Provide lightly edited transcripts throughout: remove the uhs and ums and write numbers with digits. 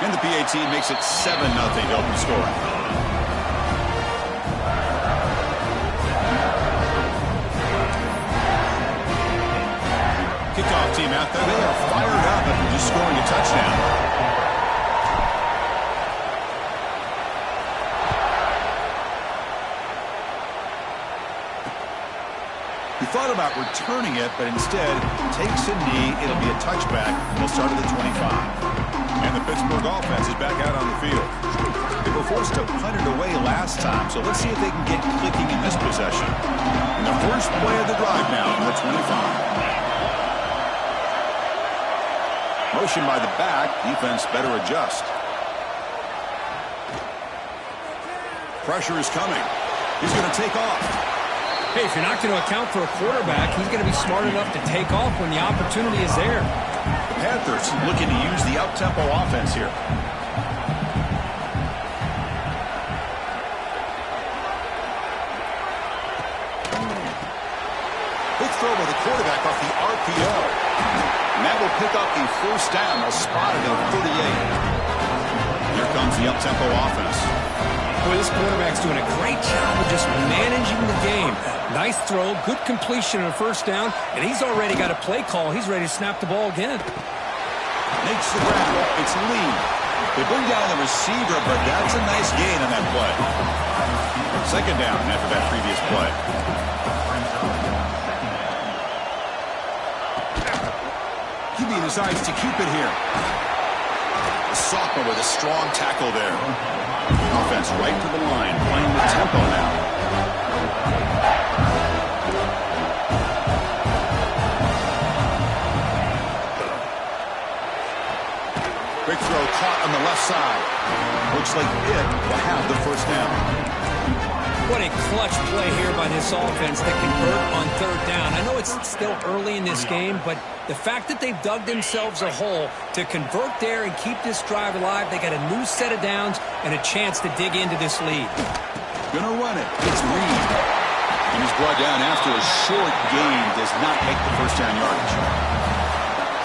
And the PAT makes it 7-0 to open scoring. Kickoff team out there. They are fired up after just scoring a touchdown. He thought about returning it, but instead takes a knee. It'll be a touchback. They'll start at the 25. And the Pittsburgh offense is back out on the field. They were forced to punt it away last time, so let's see if they can get clicking in this possession. And the first play of the drive now from the 25. Motion by the back. Defense better adjust. Pressure is coming. He's going to take off. Hey, if you're not going to account for a quarterback, he's going to be smart enough to take off when the opportunity is there. The Panthers looking to use the up-tempo offense here. Big throw by the quarterback off the RPO. And that will pick up the first down. They'll spot it at 38. Here comes the up-tempo offense. Boy, this quarterback's doing a great job of just managing the game. Nice throw, good completion on a first down, and he's already got a play call. He's ready to snap the ball again. Makes the grab. It's Lee. They bring down the receiver, but that's a nice gain on that play. Second down after that previous play. QB decides to keep it here. The sophomore with a strong tackle there. Offense right to the line, playing the tempo now. Quick throw caught on the left side. Looks like Pitt will have the first down. What a clutch play here by this offense that convert on third down. I know it's still early in this game, but the fact that they've dug themselves a hole to convert there and keep this drive alive, they got a new set of downs and a chance to dig into this lead. Gonna run it. It's Reed. And he's brought down after a short gain. Does not make the first down yardage.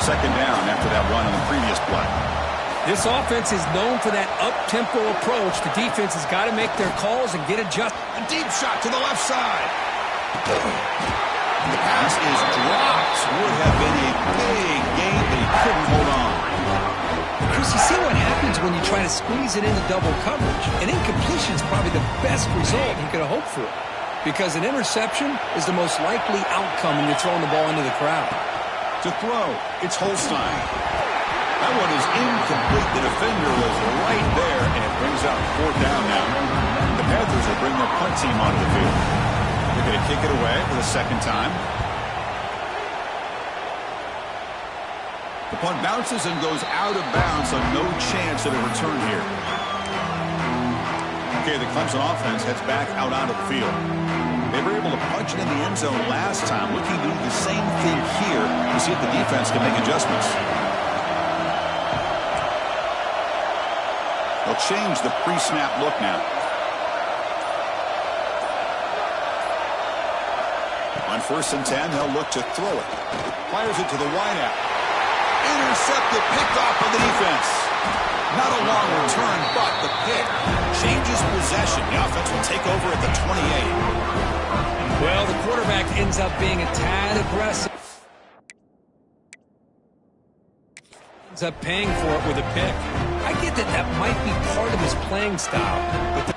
Second down after that run on the previous play. This offense is known for that up-tempo approach. The defense has got to make their calls and get adjusted. A deep shot to the left side. The pass is dropped. Would have been a big gain, but he couldn't hold on. Chris, you see what happens when you try to squeeze it into double coverage. An incompletion is probably the best result he could have hoped for, because an interception is the most likely outcome when you're throwing the ball into the crowd. To throw, it's Holstein. That one is incomplete. The defender was right there, and it brings out fourth down now. The Panthers will bring their punt team onto the field. They're going to kick it away for the second time. The punt bounces and goes out of bounds, so no chance of a return here. Okay, the Clemson offense heads back out onto the field. They were able to punch it in the end zone last time, looking to do the same thing here to see if the defense can make adjustments. They'll change the pre-snap look now. On 1st and 10, they'll look to throw it. Fires it to the wideout. Intercepted, picked off by the defense. Not a long return, but the pick changes possession. The offense will take over at the 28. Well, the quarterback ends up being a tad aggressive. Ends up paying for it with a pick. I get that that might be part of his playing style, but the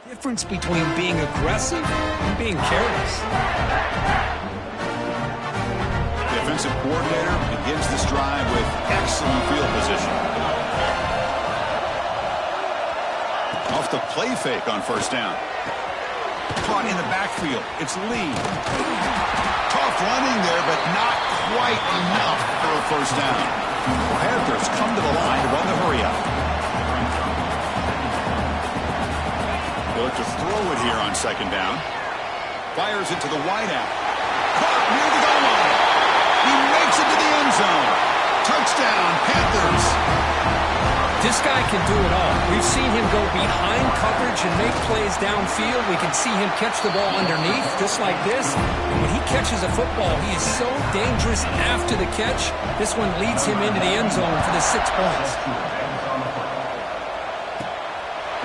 difference between being aggressive and being careless. Defensive coordinator begins this drive with excellent field position. Off the play fake on first down. Caught in the backfield. It's Lee. Tough running there, but not quite enough for a first down. The Panthers come to the line to run the hurry up. They look to throw it here on second down. Fires it to the wideout. caught near the goal line. He makes it to the end zone. Touchdown, Panthers. This guy can do it all. We've seen him go behind coverage and make plays downfield. We can see him catch the ball underneath, just like this. And when he catches a football, he is so dangerous after the catch. This one leads him into the end zone for the 6 points.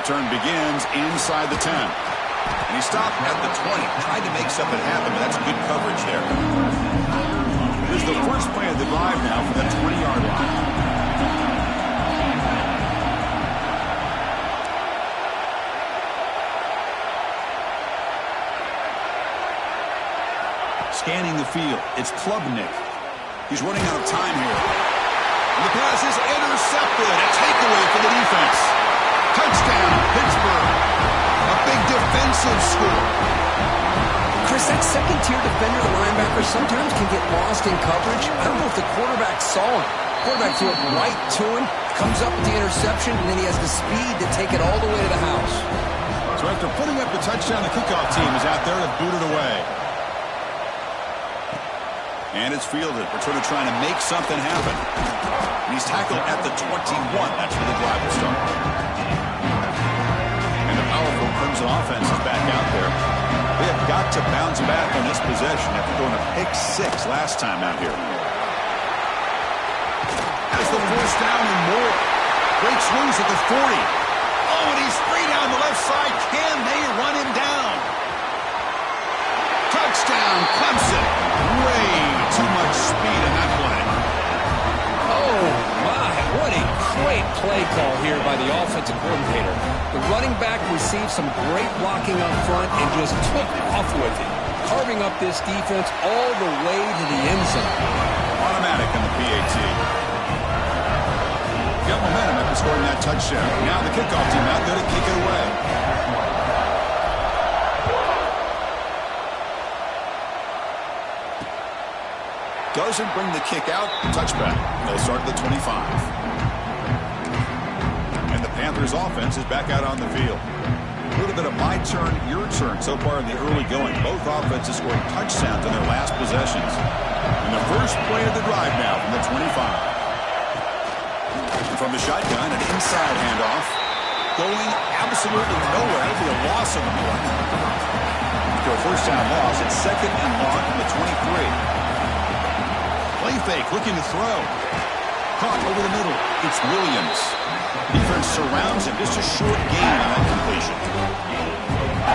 Return begins inside the 10. And he stopped at the 20, tried to make something happen, but that's good coverage there. This is the first play of the drive now for that 20-yard line. Scanning the field, it's Klubnik. He's running out of time here. And the pass is intercepted. A takeaway for the defense. Touchdown, Pittsburgh. A big defensive score. Chris, that second-tier defender, the linebacker, sometimes can get lost in coverage. I don't know if the quarterback saw him. Quarterback threw it right to him, comes up with the interception, and then he has the speed to take it all the way to the house. So after putting up the touchdown, the kickoff team is out there to boot it away. And it's fielded. Returner trying to make something happen. And he's tackled at the 21. That's where the drive will start. And the powerful Clemson offense is back out there. They have got to bounce back on this possession after going a pick 6 last time out here. Has the first down and more. Great swings at the 40. Oh, and he's free down the left side. Can they run him down? Touchdown, Clemson. Way too much speed in that play. Oh, my. What a great play call here by the offensive coordinator. The running back received some great blocking up front and just took off with it, carving up this defense all the way to the end zone. Automatic on the PAT. Got momentum after scoring that touchdown. Now the kickoff team out there to kick it away. Doesn't bring the kick out. Touchback. They'll start at the 25. And the Panthers offense is back out on the field. A little bit of my turn, your turn so far in the early going. Both offenses scoring touchdowns in their last possessions. And the first play of the drive now from the 25. From the shotgun, an inside handoff. Going absolutely nowhere. That'll be a loss on the play. To a first down loss, it's second and long from the 23. Play fake, looking to throw. Caught over the middle. It's Williams. Defense surrounds him. Just a short gain on that completion.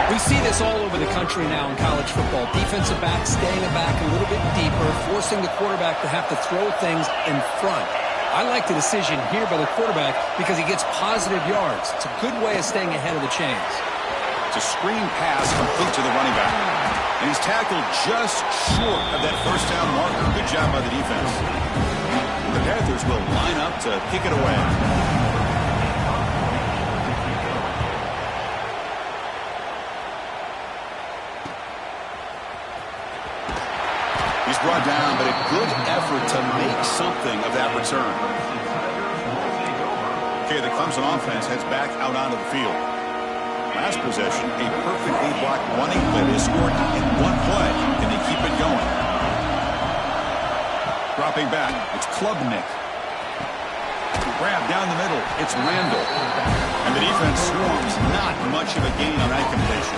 We see this all over the country now in college football. Defensive backs staying back a little bit deeper, forcing the quarterback to have to throw things in front. I like the decision here by the quarterback because he gets positive yards. It's a good way of staying ahead of the chains. It's a screen pass complete to the running back. And he's tackled just short of that first down marker. Good job by the defense. And the Panthers will line up to kick it away. He's brought down, but a good effort to make something of that return. Okay, the Clemson offense heads back out onto the field. Last possession, a perfectly blocked running play. They scored in one play. Can they keep it going? Dropping back, it's Klubnik. Grab down the middle, it's Randall. And the defense swarms. Not much of a gain on that completion.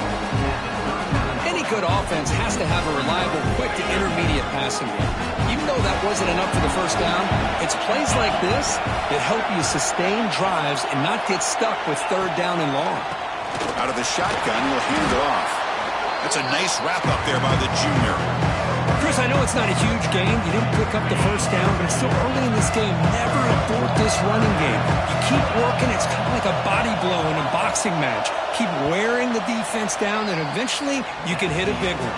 Any good offense has to have a reliable, quick to intermediate passing game. Even though that wasn't enough for the first down, it's plays like this that help you sustain drives and not get stuck with third down and long. Out of the shotgun, he'll hand it off. That's a nice wrap-up there by the junior. Chris, I know it's not a huge game. You didn't pick up the first down, but it's still early in this game. Never abort this running game. You keep working. It's kind of like a body blow in a boxing match. Keep wearing the defense down, and eventually you can hit a big one.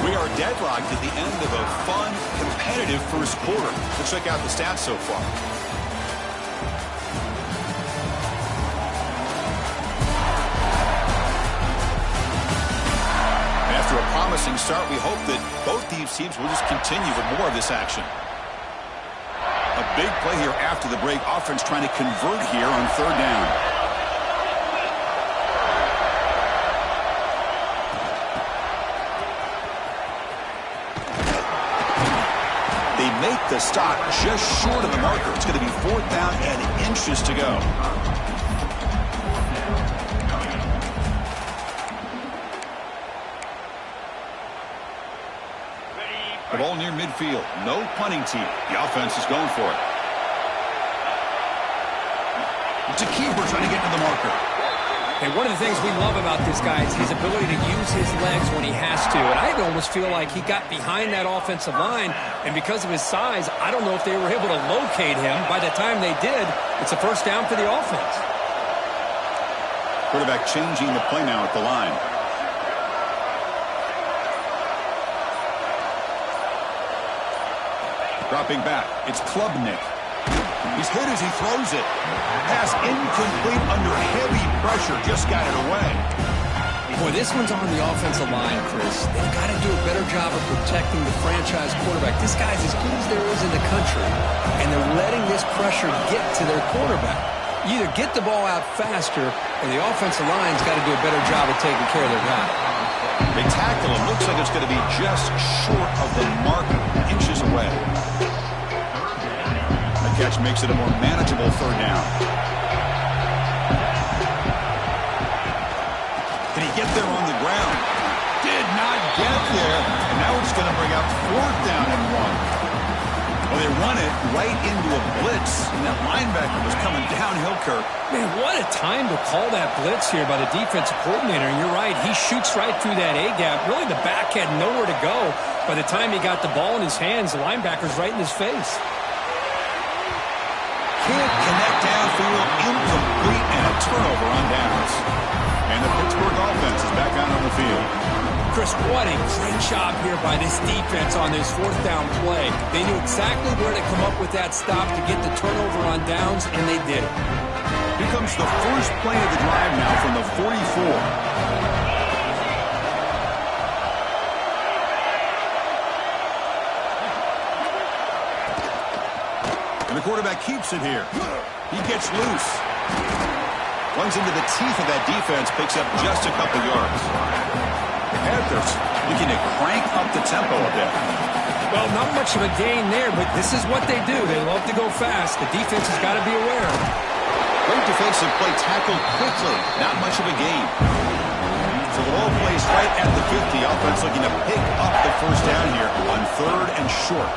We are deadlocked at the end of a fun, competitive first quarter. Let's check out the stats so far. After a promising start, we hope that both these teams will just continue with more of this action. A big play here after the break. Offense trying to convert here on third down. make the stop just short of the marker. It's going to be 4th down and inches to go. The ball near midfield. No punting team. The offense is going for it. It's a keeper trying to get to the marker. And one of the things we love about this guy is his ability to use his legs when he has to. And I almost feel like he got behind that offensive line, and because of his size, I don't know if they were able to locate him. By the time they did, it's a 1st down for the offense. Quarterback changing the play now at the line. Dropping back, it's Klubnik. He's hit as he throws it. Pass incomplete under heavy pressure. Just got it away. Boy, this one's on the offensive line, Chris. They've got to do a better job of protecting the franchise quarterback. This guy's as good as there is in the country, and they're letting this pressure get to their quarterback. You either get the ball out faster, or the offensive line's got to do a better job of taking care of their guy. They tackle him. Looks like it's going to be just short of the mark, inches away. Catch makes it a more manageable 3rd down. Can he get there on the ground? Did not get there. And now it's going to bring up 4th down and 1. Well, they run it right into a blitz, and that linebacker was coming downhill, Kirk. Man, what a time to call that blitz here by the defensive coordinator. And you're right, he shoots right through that A-gap. Really, the back had nowhere to go. By the time he got the ball in his hands, the linebacker's right in his face. Can't connect downfield, incomplete, and a turnover on downs. And the Pittsburgh offense is back out on the field. Chris, what a great job here by this defense on this 4th down play. They knew exactly where to come up with that stop to get the turnover on downs, and they did it. Here comes the first play of the drive now from the 44. And the quarterback keeps it here. He gets loose. Runs into the teeth of that defense, picks up just a couple yards. The Panthers looking to crank up the tempo a bit. Well, not much of a gain there, but this is what they do. They love to go fast. The defense has got to be aware. Great defensive play, tackled quickly. Not much of a gain. So the ball plays right at the 50. Offense looking to pick up the 1st down here on 3rd and short.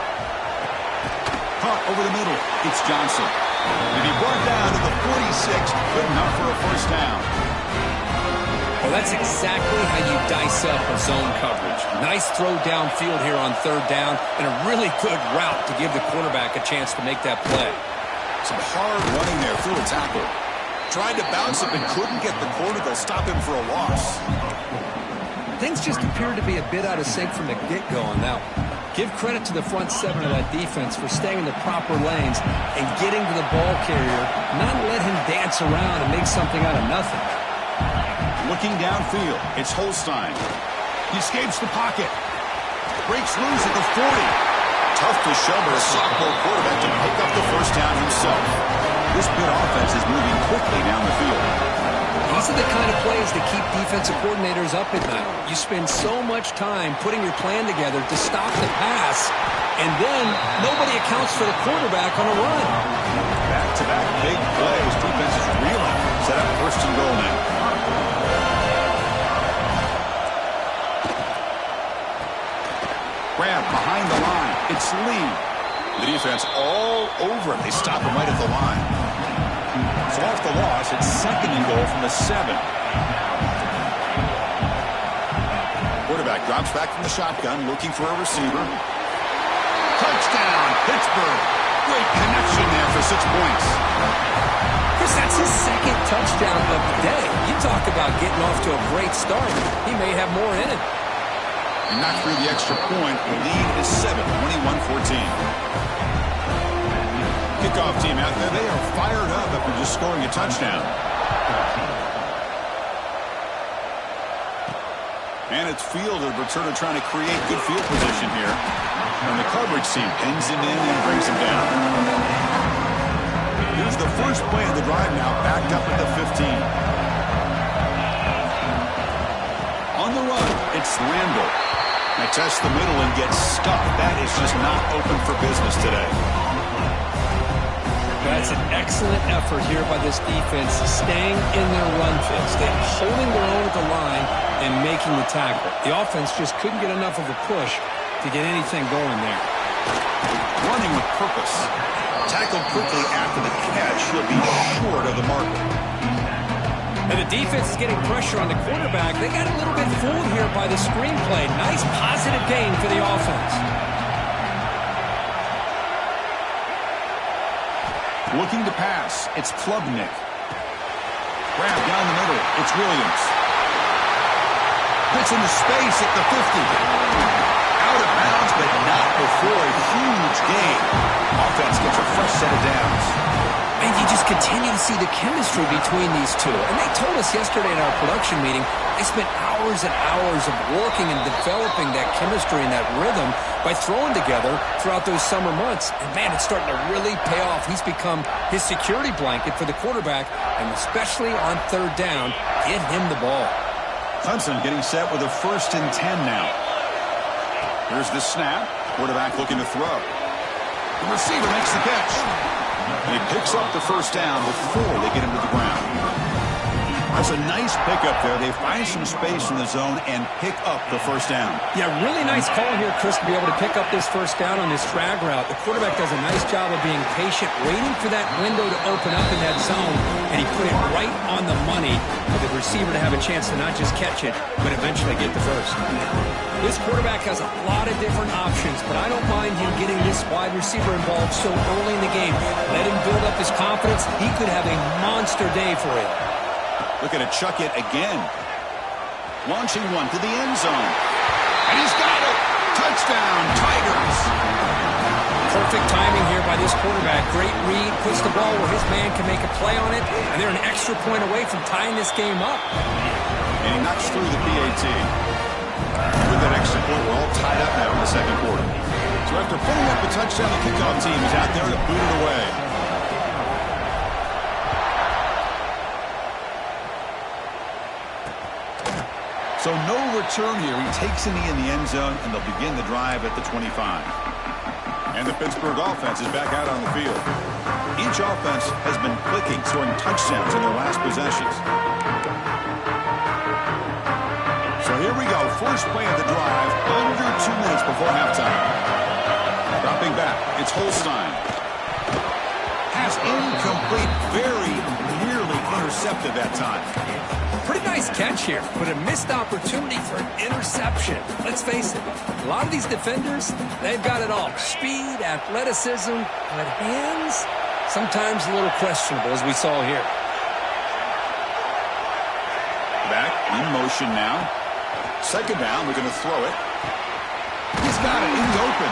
Caught over the middle. It's Johnson. And he brought down to the 46. Good enough for a 1st down. Well, that's exactly how you dice up a zone coverage. Nice throw downfield here on 3rd down, and a really good route to give the quarterback a chance to make that play. Some hard running there through a tackle. Tried to bounce it, but couldn't get the corner. They'll stop him for a loss. Things just appeared to be a bit out of sync from the get-go on that one. Give credit to the front 7 of that defense for staying in the proper lanes and getting to the ball carrier, not let him dance around and make something out of nothing. Looking downfield, it's Holstein. He escapes the pocket. Breaks loose at the 40. Tough to shovel a sophomore quarterback to pick up the 1st down himself. This Pitt offense is moving quickly down the field. These are the kind of plays that keep defensive coordinators up at night. You spend so much time putting your plan together to stop the pass, and then nobody accounts for the quarterback on a run. Back-to-back big plays. Defense is reeling. Set up 1st and goal now. Grab behind the line. It's Lee. The defense all over him. They stop him right at the line. So off the loss, it's 2nd and goal from the 7. Quarterback drops back from the shotgun, looking for a receiver. Touchdown, Pittsburgh. Great connection there for 6 points. Chris, that's his 2nd touchdown of the day. You talk about getting off to a great start. He may have more in it. Not through the extra point. The lead is 7, 21-14. Kickoff team out there. They are fired up after just scoring a touchdown. And it's field of returner trying to create good field position here. And the coverage team pins him in and brings him down. Here's the first play of the drive now, backed up at the 15. On the run, it's Randall. They test the middle and get stuck. That is just not open for business today. That's an excellent effort here by this defense, staying in their run fit, staying holding their own at the line and making the tackle. The offense just couldn't get enough of a push to get anything going there. Running with purpose. Tackled quickly after the catch. He'll be short of the marker. And the defense is getting pressure on the quarterback. They got a little bit fooled here by the screenplay. Nice positive gain for the offense. Looking to pass. It's Klubnik. Grab down the middle. It's Williams. Gets into space at the 50. Out of bounds, but not before a huge gain. Offense gets a fresh set of downs. And you just continue to see the chemistry between these two. And they told us yesterday in our production meeting, they spent hours and hours of working and developing that chemistry and that rhythm by throwing together throughout those summer months. And, man, it's starting to really pay off. He's become his security blanket for the quarterback, and especially on third down, give him the ball. Clemson getting set with a 1st and 10 now. Here's the snap. Quarterback looking to throw. The receiver makes the catch. He picks up the 1st down before they get him to the ground. That's a nice pickup there. They find some space in the zone and pick up the 1st down. Yeah, really nice call here, Chris, to be able to pick up this 1st down on this drag route. The quarterback does a nice job of being patient, waiting for that window to open up in that zone, and he put it right on the money for the receiver to have a chance to not just catch it, but eventually get the 1st. This quarterback has a lot of different options, but I don't mind him getting this wide receiver involved so early in the game. Let him build up his confidence. He could have a monster day for him. Looking to chuck it again. Launching one to the end zone. And he's got it! Touchdown, Tigers! Perfect timing here by this quarterback. Great read, puts the ball where his man can make a play on it, and they're an extra point away from tying this game up. And he knocks through the PAT. With that extra point, we're all tied up now in the 2nd quarter. So after putting up a touchdown, the kickoff team is out there to boot it away. So no return here. He takes a knee in the end zone, and they'll begin the drive at the 25. And the Pittsburgh offense is back out on the field. Each offense has been clicking, scoring touchdowns in their last possessions. So here we go. First play of the drive, under 2 minutes before halftime. Dropping back, it's Holstein. Pass incomplete, very nearly intercepted that time. Pretty nice catch here, but a missed opportunity for an interception. Let's face it, a lot of these defenders, they've got it all. Speed, athleticism, but hands, sometimes a little questionable, as we saw here. Back in motion now. 2nd down, we're going to throw it. He's got it in the open.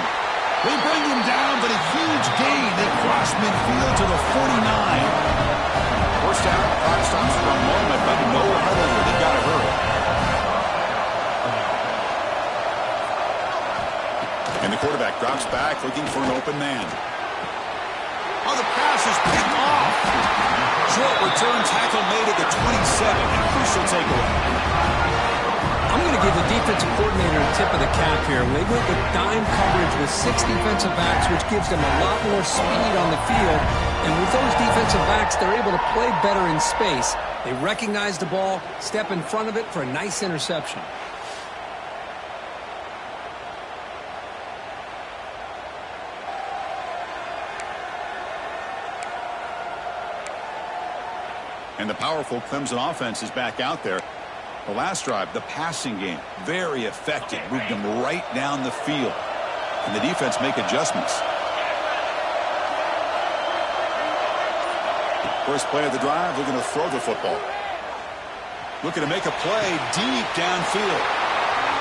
They bring him down, but a huge gain. They cross midfield to the 49. 1st down, clock stops for a moment, but no huddle here. They've got to hurry. And the quarterback drops back, looking for an open man. Oh, the pass is picked off. Short return tackle made at the 27. A crucial takeaway. I'm going to give the defensive coordinator a tip of the cap here. They went with dime coverage with 6 defensive backs, which gives them a lot more speed on the field. And with those defensive backs, they're able to play better in space. They recognize the ball, step in front of it for a nice interception. And the powerful Clemson offense is back out there. The last drive, the passing game, very effective. Moved them right down the field. And the defense make adjustments. First play of the drive, looking to throw the football. Looking to make a play deep downfield.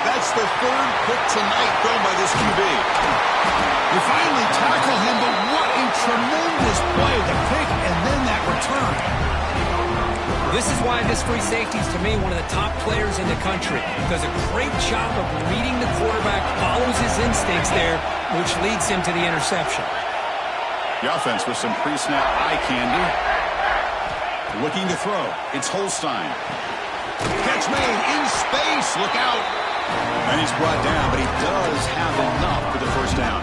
That's the 3rd pick tonight thrown by this QB. They finally tackle him, but what a tremendous play. The pick and then that return. This is why this free safety is, to me, one of the top players in the country. Does a great job of reading the quarterback, follows his instincts there, which leads him to the interception. The offense with some pre-snap eye candy. Looking to throw. It's Holstein. Catch made in space. Look out. And he's brought down, but he does have enough for the first down.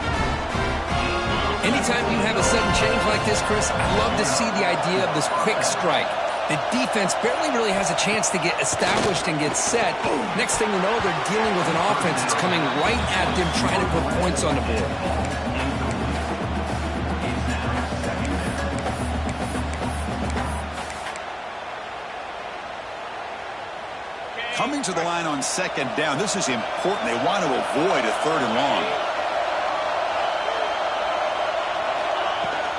Anytime you have a sudden change like this, Chris, I love to see the idea of this quick strike. The defense barely really has a chance to get established and get set. Next thing you know, they're dealing with an offense that's coming right at them, trying to put points on the board. Coming to the line on second down. This is important. They want to avoid a third and long.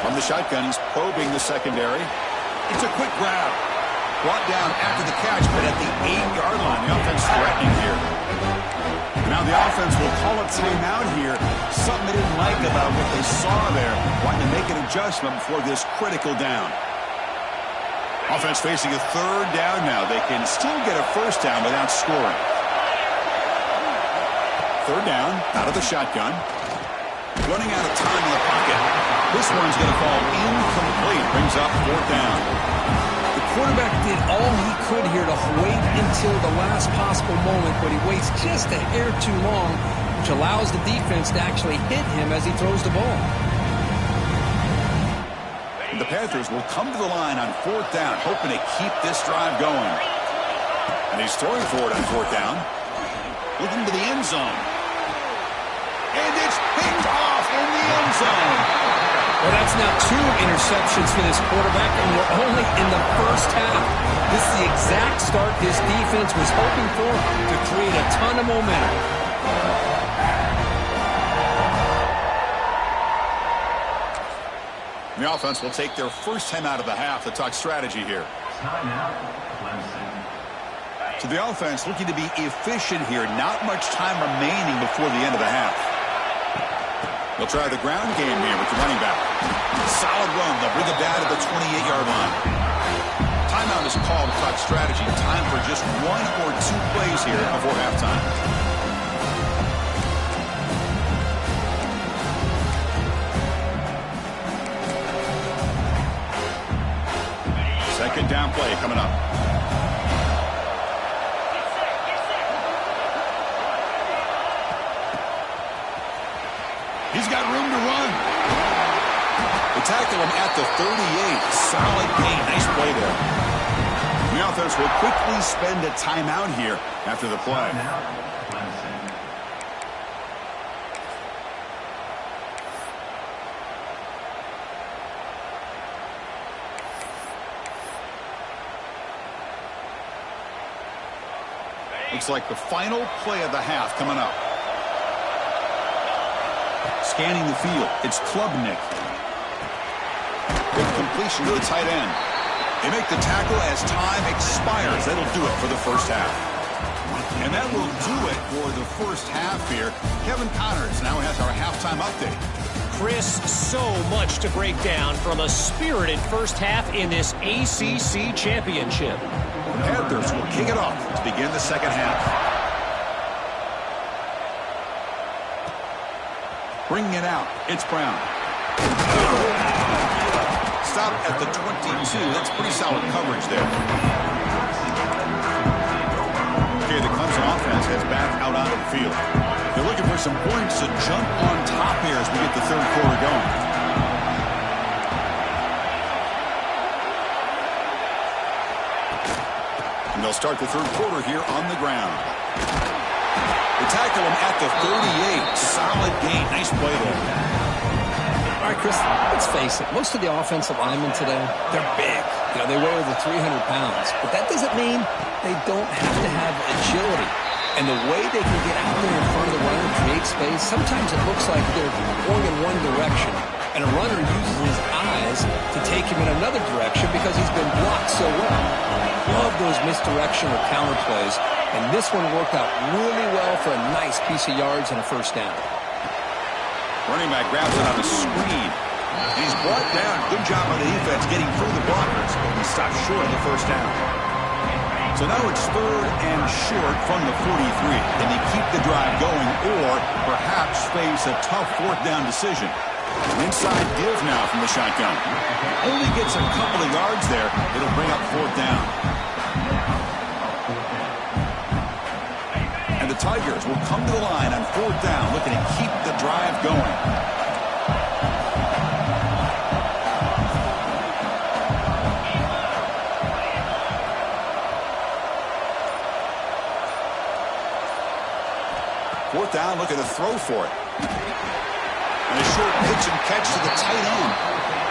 From the shotgun, he's probing the secondary. It's a quick grab. Brought down after the catch, but at the 8-yard line. The offense threatening here. Now the offense will call a timeout here. Something they didn't like about what they saw there. Wanting to make an adjustment before this critical down. Offense facing a third down now. They can still get a first down without scoring. Third down, out of the shotgun. Running out of time in the pocket. This one's going to fall incomplete. Brings up fourth down. The quarterback did all he could here to wait until the last possible moment, but he waits just a hair too long, which allows the defense to actually hit him as he throws the ball. The Panthers will come to the line on fourth down, hoping to keep this drive going. And he's throwing for it on fourth down. Looking to the end zone. And it's picked off in the end zone. Well, that's now 2 interceptions for this quarterback, and we're only in the first half. This is the exact start this defense was hoping for to create a ton of momentum. The offense will take their first time out of the half to talk strategy here. So the offense looking to be efficient here. Not much time remaining before the end of the half. They'll try the ground game here with the running back. Solid run. They'll bring it down to the 28-yard line. Timeout is called to talk strategy. Time for just 1 or 2 plays here before halftime. Second down play coming up. He's got room to run. They tackle him at the 38. Solid gain. Nice play there. The offense will quickly spend a timeout here after the play. Looks like the final play of the half coming up. Scanning the field, it's Klubnik. Good completion to the tight end. They make the tackle as time expires. That'll do it for the first half. And that will do it for the first half here. Kevin Connors now has our halftime update. Chris, so much to break down from a spirited first half in this ACC championship. The Panthers will kick it off to begin the second half. Bringing it out, it's Brown. Stop at the 22. That's pretty solid coverage there. Okay, the Clemson offense has back out onto the field. They're looking for some points to jump on top here as we get the third quarter going. And they'll start the third quarter here on the ground. They tackle him at the 38. Solid gain. Nice play there. All right, Chris, let's face it. Most of the offensive linemen today, they're big. You know, they weigh over 300 pounds. But that doesn't mean they don't have to have agility. And the way they can get out there in front of the runner and create space, sometimes it looks like they're going in one direction. And a runner uses his eyes to take him in another direction because he's been blocked so well. Love those misdirection or counter plays. And this one worked out really well for a nice piece of yards and a first down. Running back grabs it on a screen. He's brought down. Good job on the defense getting through the blockers. He stopped short of the first down. So now it's third and short from the 43. Can they keep the drive going or perhaps face a tough fourth down decision? An inside give now from the shotgun. Only gets a couple of yards there. It'll bring up fourth down. And the Tigers will come to the line on 4th down, looking to keep the drive going. Fourth down, looking to throw for it. And a short pitch and catch to the tight end.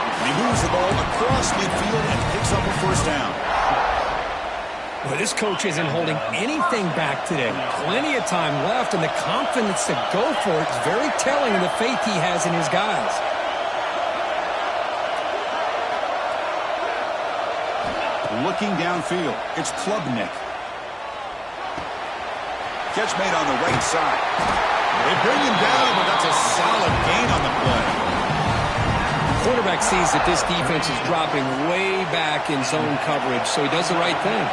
And he moves the ball across midfield and picks up a first down. Well, this coach isn't holding anything back today. Plenty of time left, and the confidence to go for it is very telling of the faith he has in his guys. Looking downfield, it's Klubnik. Catch made on the right side. They bring him down, but that's a solid gain on the play. The quarterback sees that this defense is dropping way back in zone coverage, so he does the right thing.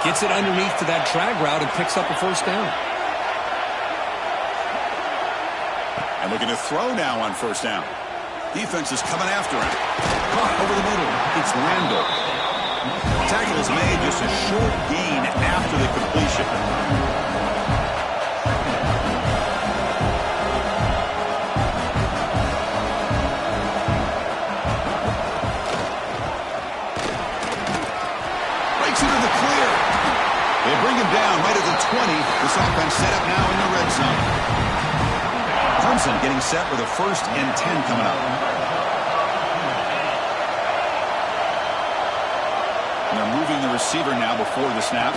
Gets it underneath to that drag route and picks up a first down. And looking to throw now on first down. Defense is coming after him. Caught over the middle. It's Randall. Tackle is made, just a short gain after the completion. Breaks into the clear. They bring him down right at the 20. This offense set up now in the red zone. Clemson getting set with a 1st and 10 coming up. And they're moving the receiver now before the snap.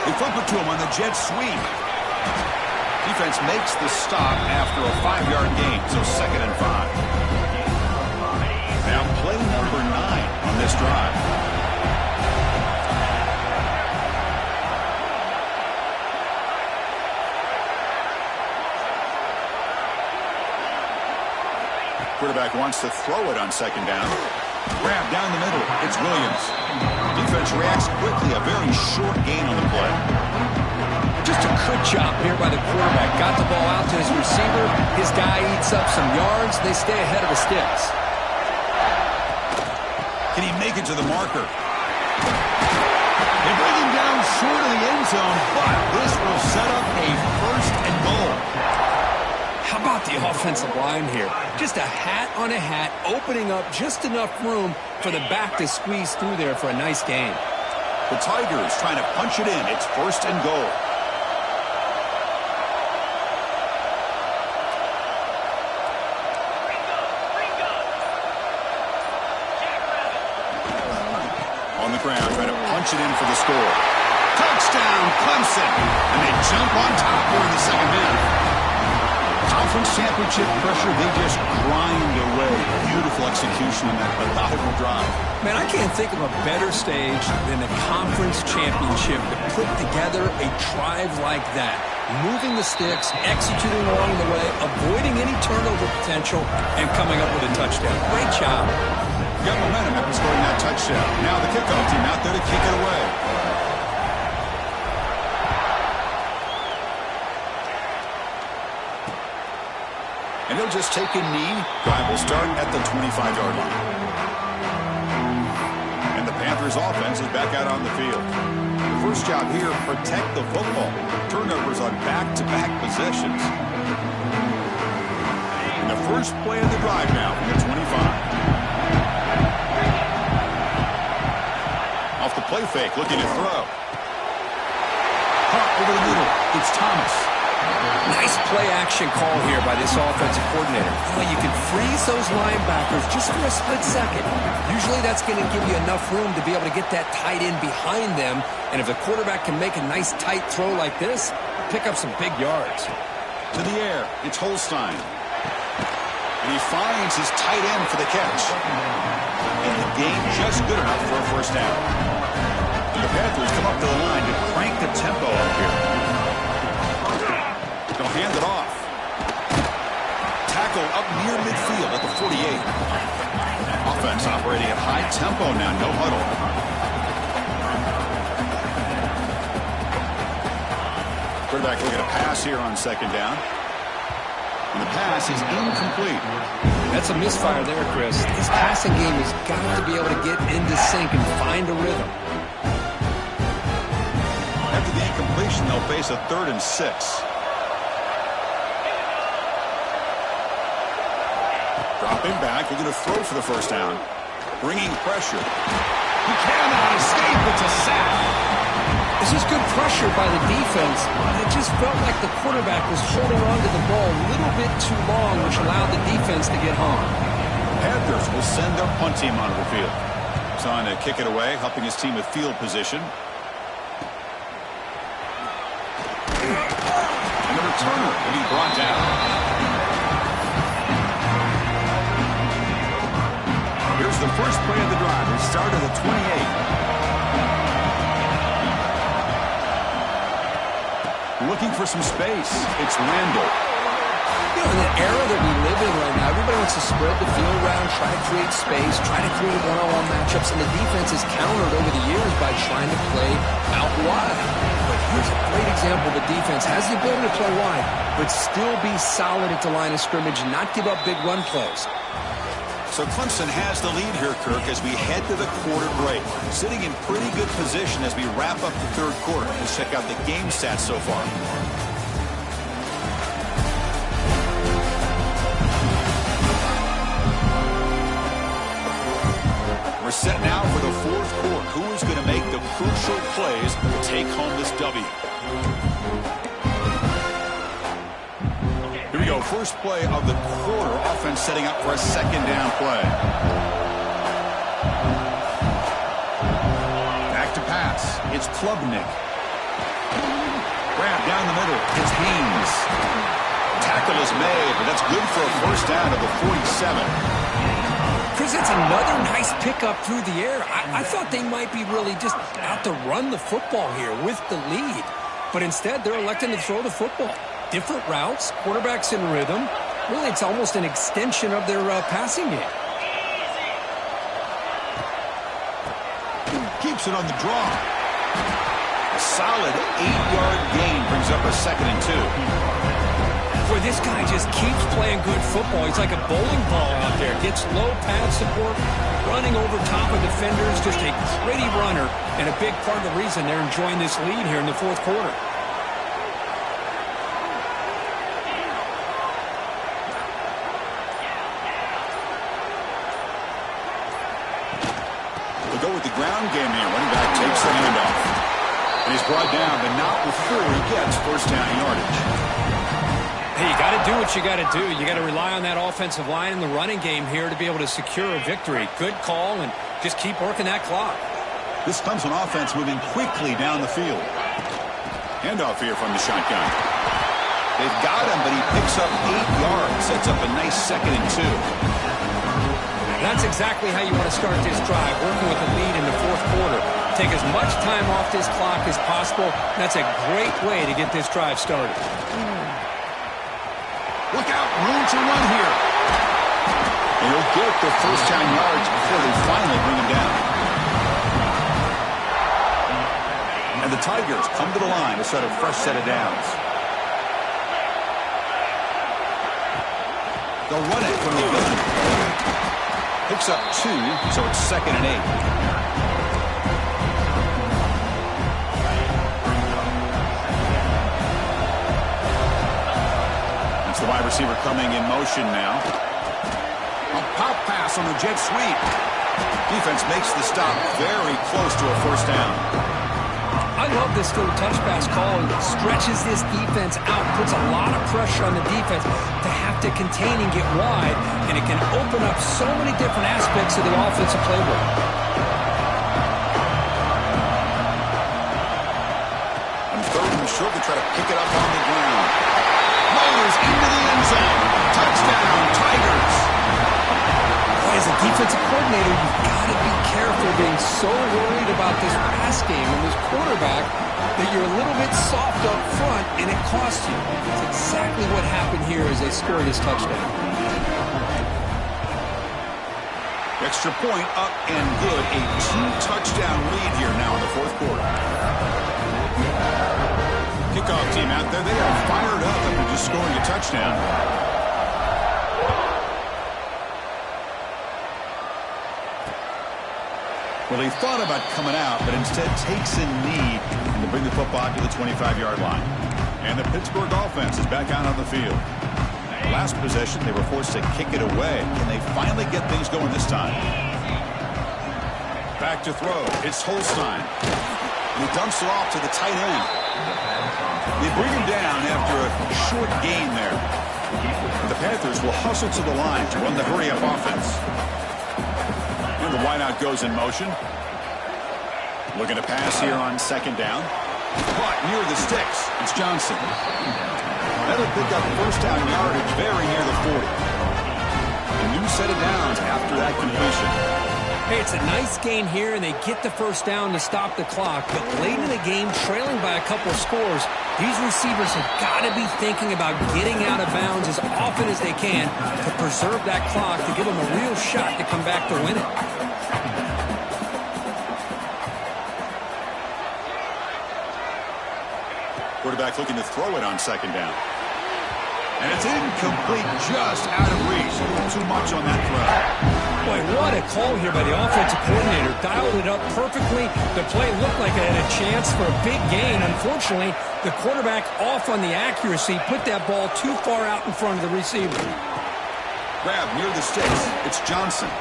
They flip it to him on the jet sweep. Defense makes the stop after a 5-yard gain, so 2nd and 5. Now play number 9 on this drive. Quarterback wants to throw it on 2nd down. Grab down the middle. It's Williams. Defense reacts quickly. A very short gain on the play. Just a good job here by the quarterback. Got the ball out to his receiver. His guy eats up some yards. They stay ahead of the sticks. Can he make it to the marker? They bring him down short of the end zone, but this will set up a 1st and goal. How about the offensive line here? Just a hat on a hat, opening up just enough room for the back to squeeze through there for a nice gain. The Tigers trying to punch it in. It's 1st and goal. On the ground, trying to punch it in for the score. Touchdown, Clemson! And they jump on top here in the 2nd half. Conference championship pressure, they just grind away. Beautiful execution on that methodical drive. Man, I can't think of a better stage than the conference championship to put together a drive like that. Moving the sticks, executing along the way, avoiding any turnover potential, and coming up with a touchdown. Great job. Got momentum after scoring that touchdown. Now the kickoff team out there to kick it away. And he'll just take a knee. Drive will start at the 25-yard line. And the Panthers offense is back out on the field. The first job here, protect the football. Turnovers on back-to-back possessions. And the first play of the drive now from the 25. Off the play fake, looking to throw. Caught over the middle. It's Thomas. Nice play-action call here by this offensive coordinator. Well, you can freeze those linebackers just for a split second. Usually that's going to give you enough room to be able to get that tight end behind them. And if the quarterback can make a nice tight throw like this, pick up some big yards. To the air, it's Holstein. And he finds his tight end for the catch. And the gain just good enough for a first down. And the Panthers come up to the line to crank the tempo up here. They'll hand it off. Tackle up near midfield at the 48. Offense operating at high tempo now, no huddle. Quarterback looking to pass here on 2nd down. And the pass is incomplete. That's a misfire there, Chris. This passing game has got to be able to get into sync and find a rhythm. At After the incompletion, they'll face a 3rd and 6. Dropping back, they're going to throw for the first down. Bringing pressure. He cannot escape. It's a sack. This is good pressure by the defense. It just felt like the quarterback was holding on to the ball a little bit too long, which allowed the defense to get home. Panthers will send their punt team onto the field. He's on to kick it away, helping his team with field position. And the returner will be brought down. Here's the first play of the drive. They start at the 28. Looking for some space. It's Randall. You know, in the era that we live in right now, everybody wants to spread the field around, try to create space, try to create one-on-one matchups, and the defense has countered over the years by trying to play out wide. But here's a great example. The defense has the ability to play wide, but still be solid at the line of scrimmage and not give up big run plays. So Clemson has the lead here, Kirk, as we head to the quarter break. Sitting in pretty good position as we wrap up the 3rd quarter. Let's check out the game stats so far. We're set now for the 4th quarter. Who is going to make the crucial plays to take home this W? Here we go. First play of the quarter. Offense setting up for a 2nd down play. Back to pass. It's Klubnik. Grab down the middle. It's Haynes. Tackle is made, but that's good for a first down of the 47. Chris, it's another nice pickup through the air. I thought they might be really just out to run the football here with the lead. But instead, they're electing to throw the football. Different routes, quarterbacks in rhythm. Really, it's almost an extension of their passing game. Keeps it on the draw. A solid 8-yard gain brings up a 2nd and 2. Boy, this guy just keeps playing good football. He's like a bowling ball out there. Gets low pad support, running over top of defenders. Just a gritty runner, and a big part of the reason they're enjoying this lead here in the 4th quarter. Go with the ground game here. Running back takes the handoff. And he's brought down, but not before he gets first down yardage. Hey, you got to do what you got to do. You got to rely on that offensive line and the running game here to be able to secure a victory. Good call, and just keep working that clock. This Clemson offense moving quickly down the field. Handoff here from the shotgun. They've got him, but he picks up 8 yards. Sets up a nice 2nd and 2. That's exactly how you want to start this drive, working with a lead in the 4th quarter. Take as much time off this clock as possible. That's a great way to get this drive started. Look out, room to run here. And he'll get the first down yards before they finally bring him down. And the Tigers come to the line to set a fresh set of downs. They'll run it from the gun. Picks up 2, so it's 2nd and 8. That's the wide receiver coming in motion now. A pop pass on the jet sweep. Defense makes the stop very close to a first down. I love this little touch pass call. It stretches this defense out, puts a lot of pressure on the defense to have to contain and get wide, and it can open up so many different aspects of the offensive playbook. On 3rd and short, they try to pick it up on the ground. Motors into the end zone. Touchdown, Tigers. As a defensive coordinator, you've got to be careful being so worried about this pass game and this quarterback that you're a little bit soft up front, and it costs you. That's exactly what happened here as they scored this touchdown. Extra point up and good. A 2-touchdown lead here now in the 4th quarter. Kickoff team out there. They are fired up after just scoring a touchdown. Well, he thought about coming out, but instead takes a knee to bring the football to the 25-yard line. And the Pittsburgh offense is back out on the field. Last possession, they were forced to kick it away. Can they finally get things going this time? Back to throw. It's Holstein. And he dumps it off to the tight end. They bring him down after a short gain there. The Panthers will hustle to the line to run the hurry-up offense. And the wideout goes in motion. Looking to pass here on second down. Caught near the sticks. It's Johnson. That'll pick up first down yardage very near the 40. A new set of downs after that completion. Hey, it's a nice gain here, and they get the first down to stop the clock. But late in the game, trailing by a couple of scores, these receivers have got to be thinking about getting out of bounds as often as they can to preserve that clock, to give them a real shot to come back to win it. Quarterback looking to throw it on second down. And it's incomplete, just out of reach. Too much on that throw. Boy, what a call here by the offensive coordinator. Dialed it up perfectly. The play looked like it had a chance for a big gain. Unfortunately, the quarterback off on the accuracy, put that ball too far out in front of the receiver. Grab near the sticks. It's Johnson.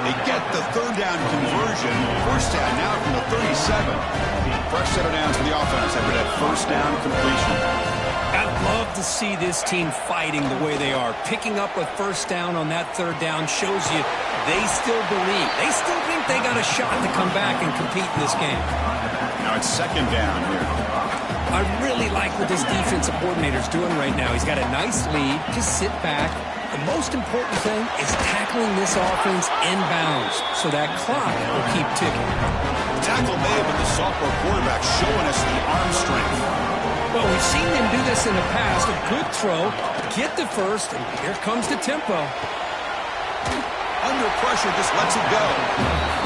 They get the third down conversion. First down now from the 37. Fresh set of downs for the offense after that first down completion. I'd love to see this team fighting the way they are. Picking up a first down on that third down shows you they still believe. They still think they got a shot to come back and compete in this game. Now it's second down here. I really like what this defensive coordinator's doing right now. He's got a nice lead. Just sit back. The most important thing is tackling this offense inbounds so that clock will keep ticking. The tackle may have been the sophomore quarterback showing us the arm strength. Well, we've seen them do this in the past. A good throw, get the first, and here comes the tempo. Under pressure, just lets it go.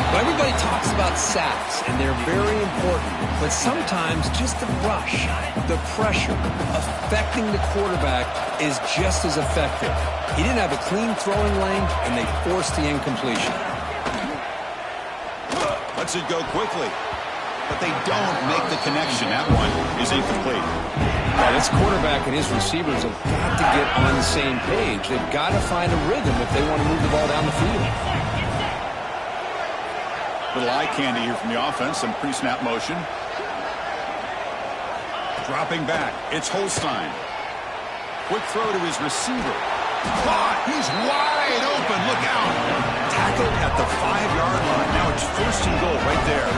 Well, everybody talks about sacks, and they're very important. But sometimes just the rush, the pressure, affecting the quarterback is just as effective. He didn't have a clean throwing lane, and they forced the incompletion. Lets it go quickly. But they don't make the connection. That one is incomplete. Yeah, this quarterback and his receivers have got to get on the same page. They've got to find a rhythm if they want to move the ball down the field. Little eye candy here from the offense. Some pre-snap motion. Dropping back. It's Holstein. Quick throw to his receiver. Caught. He's wide open. Look out. Tackled at the 5-yard line. Now it's first and goal right there.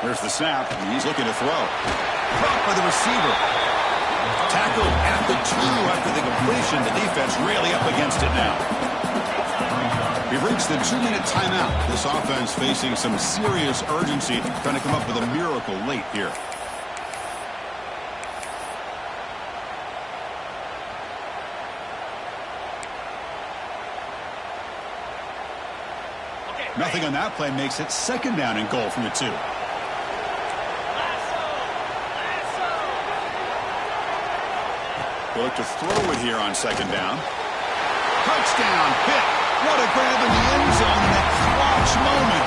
There's the snap. He's looking to throw. Caught by the receiver. Tackled at the 2 after the completion. The defense really up against it now. We've reached the 2-minute timeout. This offense facing some serious urgency, trying to come up with a miracle late here. Nothing on that play makes it second down and goal from the 2. They look to throw it here on second down. Touchdown, Pitt. What a grab in the end zone in a clutch moment.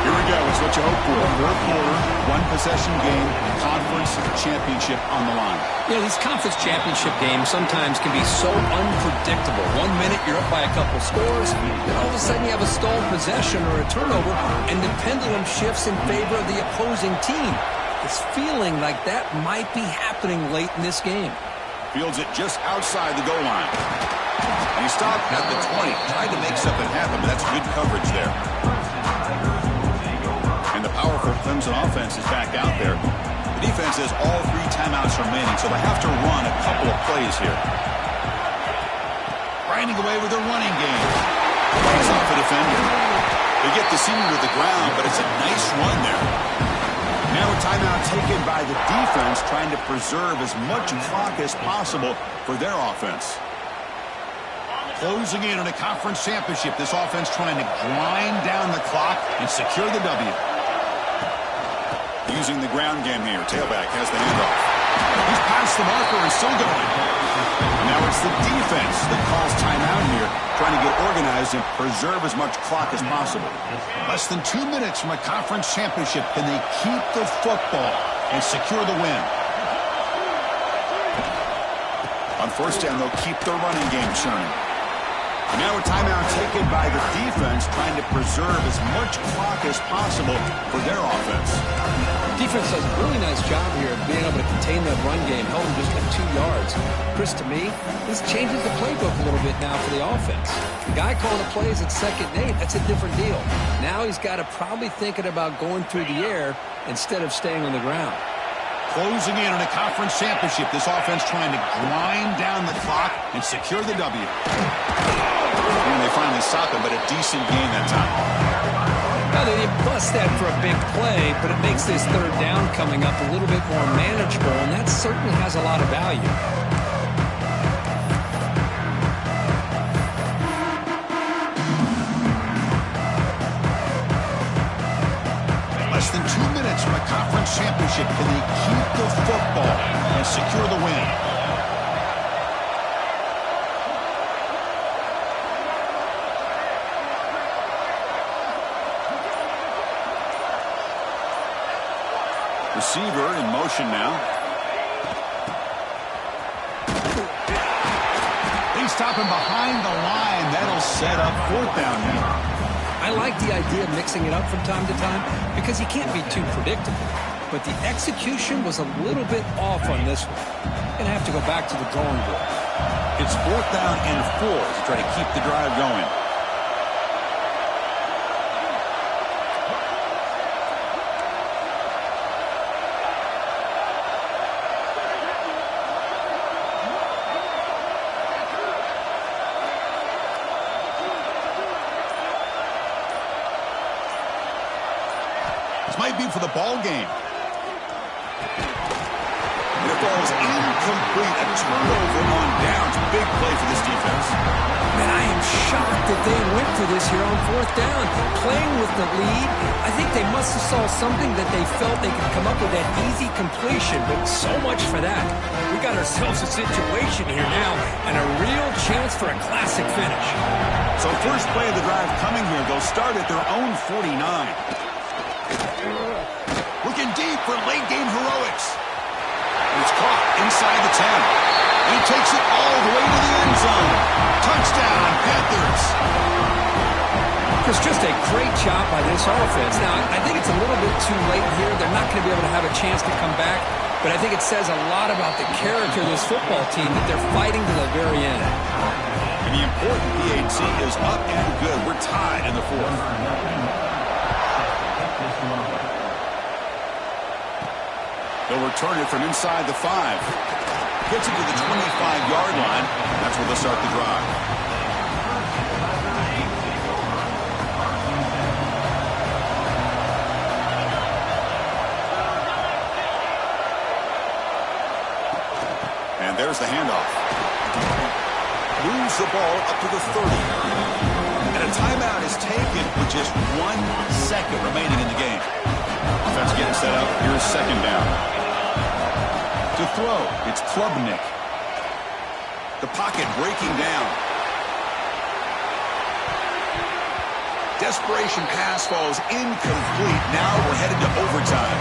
Here we go. It's what you hope for. Fourth quarter, one-possession game, conference championship on the line. You know, these conference championship games sometimes can be so unpredictable. 1 minute you're up by a couple scores, then all of a sudden you have a stalled possession or a turnover, and the pendulum shifts in favor of the opposing team. It's feeling like that might be happening late in this game. Fields it just outside the goal line. And he stopped at the 20. Tried to make something happen, but that's good coverage there. And the powerful Clemson offense is back out there. The defense has all 3 timeouts remaining, so they have to run a couple of plays here. Grinding away with their running game. Plays off the defender. They get the senior to the ground, but it's a nice run there. Now a timeout taken by the defense, trying to preserve as much clock as possible for their offense. Closing in on a conference championship, this offense trying to grind down the clock and secure the W. Using the ground game here. Tailback has the handoff. He's past the marker and still going. Now it's the defense that calls timeout here, trying to get organized and preserve as much clock as possible. Less than 2 minutes from a conference championship. Can they keep the football and secure the win? On first down, they'll keep the running game churning. Now a timeout taken by the defense, trying to preserve as much clock as possible for their offense. Defense does a really nice job here of being able to contain that run game, held them just at 2 yards. Chris, to me, this changes the playbook a little bit now for the offense. The guy calling the plays at 2nd and 8, that's a different deal. Now he's got to probably thinking about going through the air instead of staying on the ground. Closing in on a conference championship, this offense trying to grind down the clock and secure the W. And they finally stop him, but a decent gain that time. Well, they didn't bust that for a big play, but it makes this 3rd down coming up a little bit more manageable, and that certainly has a lot of value. Less than 2 minutes from a conference championship. Can they keep the football and secure the win? Receiver in motion now. They stop him behind the line. That'll set up 4th down now. I like the idea of mixing it up from time to time because you can't be too predictable. But the execution was a little bit off on this one. Going to have to go back to the drawing board. It's 4th down and 4 to try to keep the drive going. Might be for the ball game. And the ball is incomplete. A turnover on downs. Big play for this defense. Man, I am shocked that they went for this here on 4th down. Playing with the lead, I think they must have saw something that they felt they could come up with that easy completion, but so much for that. We got ourselves a situation here now and a real chance for a classic finish. So first play of the drive coming here. They'll start at their own 49. Looking deep for late-game heroics. And it's caught inside the 10. And he takes it all the way to the end zone. Touchdown, Panthers. Chris, just a great job by this offense. Now, I think it's a little bit too late here. They're not going to be able to have a chance to come back. But I think it says a lot about the character of this football team that they're fighting to the very end. And the important PAT is up and good. We're tied in the 4th. They'll return it from inside the 5. Gets it to the 25-yard line. That's where they'll start the drive. And there's the handoff. Moves the ball up to the 30. And a timeout is taken with just 1 second remaining in the game. Offense getting set up. Here's 2nd down. To throw, it's Klubnik. The pocket breaking down. Desperation pass falls incomplete. Now we're headed to overtime.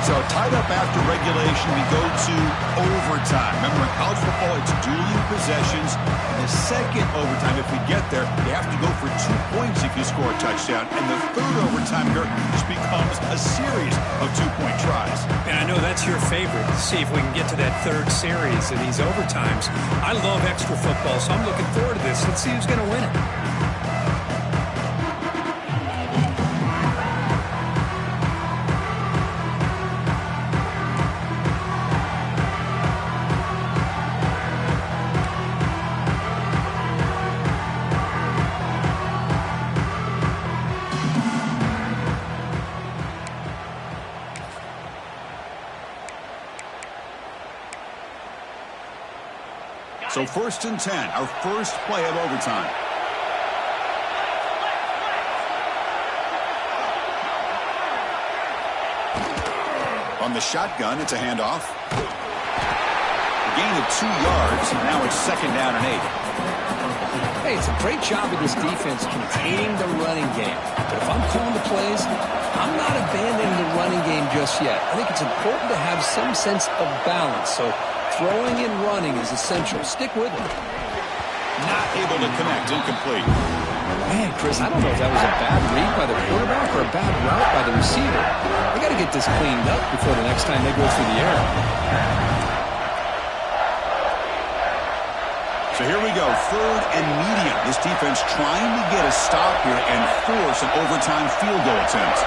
So tied up after regulation, we go to overtime. Remember, in college football, it's dueling possessions. In the 2nd overtime, if we get there, you have to go for 2 points if you score a touchdown. And the 3rd overtime here just becomes a series of 2-point tries. And I know that's your favorite, to see if we can get to that 3rd series of these overtimes. I love extra football, so I'm looking forward to this. Let's see who's going to win it. So 1st and 10, our first play of overtime. On the shotgun, it's a handoff. gain of 2 yards. Now it's 2nd down and 8. Hey, it's a great job of this defense containing the running game. But if I'm calling the plays, I'm not abandoning the running game just yet. I think it's important to have some sense of balance. So throwing and running is essential. Stick with it. Not able to connect. Incomplete. Man, Chris, I don't know if that was a bad read by the quarterback or a bad route by the receiver. They got to get this cleaned up before the next time they go through the air. So here we go, 3rd and medium. This defense trying to get a stop here and force an overtime field goal attempt.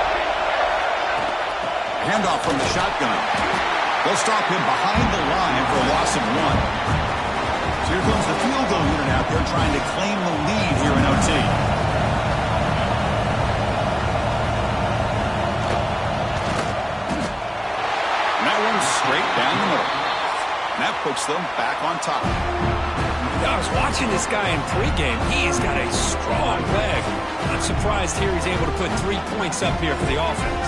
Handoff from the shotgun. They'll stop him behind the line for a loss of 1. So here comes the field goal unit out there trying to claim the lead here in OT. And that one's straight down the middle. And that puts them back on top. I was watching this guy in pregame. He has got a strong leg. Not surprised here he's able to put 3 points up here for the offense.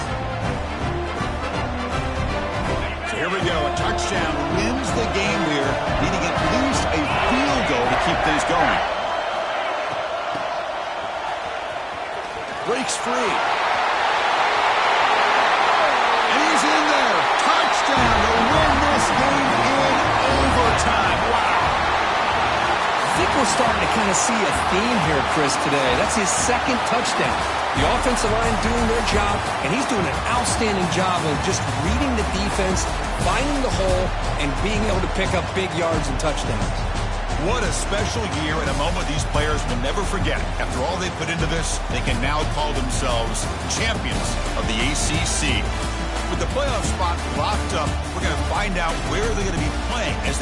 So here we go. A touchdown wins the game here, needing at least a field goal to keep things going. Breaks free. And he's in there. Touchdown to win this game in overtime. Wow. I think we're starting to kind of see a theme here, Chris, today. That's his 2nd touchdown. The offensive line doing their job, and he's doing an outstanding job of just reading the defense, finding the hole, and being able to pick up big yards and touchdowns. What a special year and a moment these players will never forget. After all they put into this, they can now call themselves champions of the ACC. With the playoff spot locked up, we're going to find out where they're going to be playing as they